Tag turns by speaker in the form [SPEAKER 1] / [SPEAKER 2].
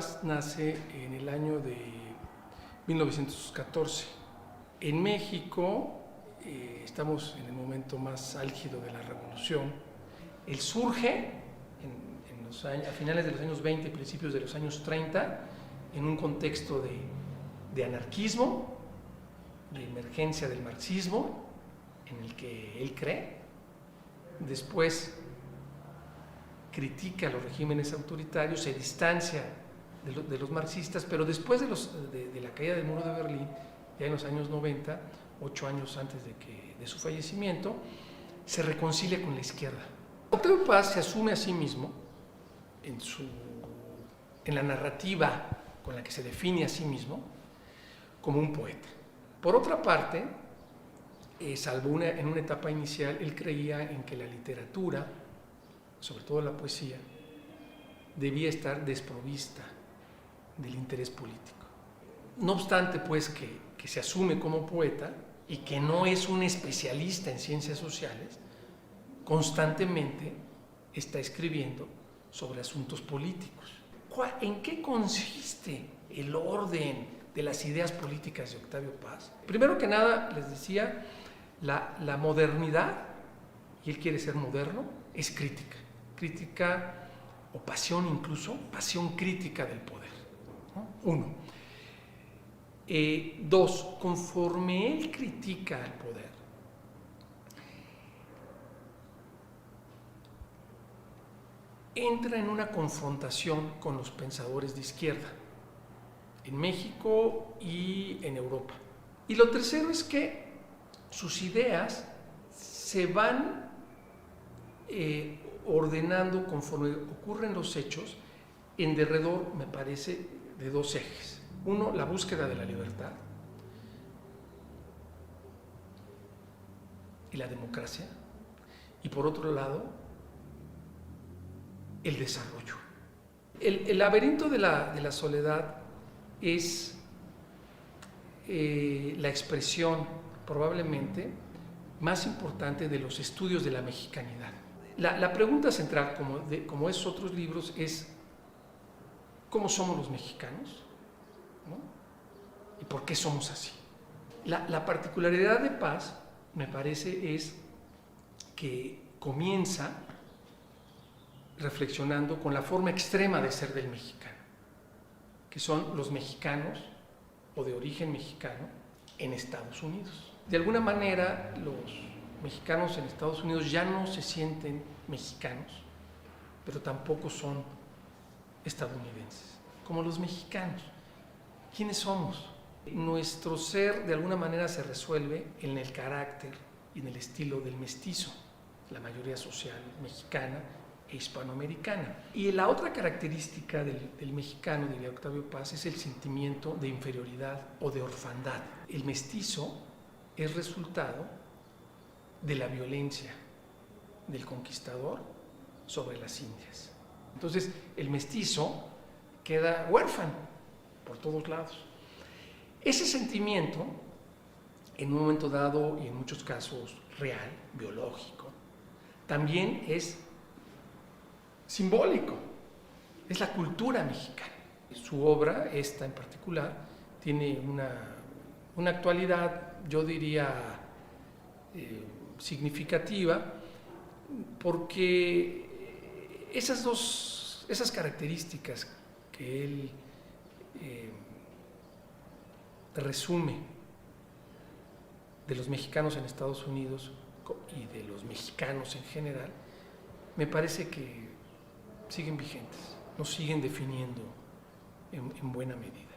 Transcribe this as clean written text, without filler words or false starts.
[SPEAKER 1] Paz nace en el año de 1914. En México estamos en el momento más álgido de la revolución. Él surge a finales de los años 20 y principios de los años 30 en un contexto de anarquismo, de emergencia del marxismo, en el que él cree. Después critica a los regímenes autoritarios, se distancia de los marxistas, pero después de la caída del muro de Berlín, ya en los años 90, 8 años antes de su fallecimiento, se reconcilia con la izquierda. Octavio Paz se asume a sí mismo en la narrativa con la que se define a sí mismo como un poeta. Por otra parte, salvo en una etapa inicial, él creía en que la literatura, sobre todo la poesía, debía estar desprovista del interés político. No obstante, pues, que se asume como poeta y que no es un especialista en ciencias sociales, constantemente está escribiendo sobre asuntos políticos. ¿En qué consiste el orden de las ideas políticas de Octavio Paz? Primero que nada, les decía, la modernidad, y él quiere ser moderno, es crítica o pasión, incluso pasión crítica del poder, ¿no? 1. 2, conforme él critica al poder, entra en una confrontación con los pensadores de izquierda, en México y en Europa. Y lo tercero es que sus ideas se van ordenando conforme ocurren los hechos en derredor, me parece, de 2 ejes. 1, la búsqueda de la libertad y la democracia, y por otro lado, el desarrollo. El laberinto de la soledad es la expresión probablemente más importante de los estudios de la mexicanidad. La pregunta central, como esos otros libros, es ¿cómo somos los mexicanos? ¿No? ¿Y por qué somos así? La particularidad de Paz, me parece, es que comienza reflexionando con la forma extrema de ser del mexicano, que son los mexicanos o de origen mexicano en Estados Unidos. De alguna manera, los mexicanos en Estados Unidos ya no se sienten mexicanos, pero tampoco son estadounidenses, como los mexicanos. ¿Quiénes somos? Nuestro ser de alguna manera se resuelve en el carácter y en el estilo del mestizo, la mayoría social mexicana e hispanoamericana. Y la otra característica del mexicano, diría Octavio Paz, es el sentimiento de inferioridad o de orfandad. El mestizo es resultado de la violencia del conquistador sobre las Indias. Entonces, el mestizo queda huérfano por todos lados. Ese sentimiento, en un momento dado y en muchos casos real, biológico, también es simbólico, es la cultura mexicana. Su obra, esta en particular, tiene una actualidad, yo diría, significativa, porque esas características que él resume de los mexicanos en Estados Unidos y de los mexicanos en general, me parece que siguen vigentes, nos siguen definiendo en buena medida.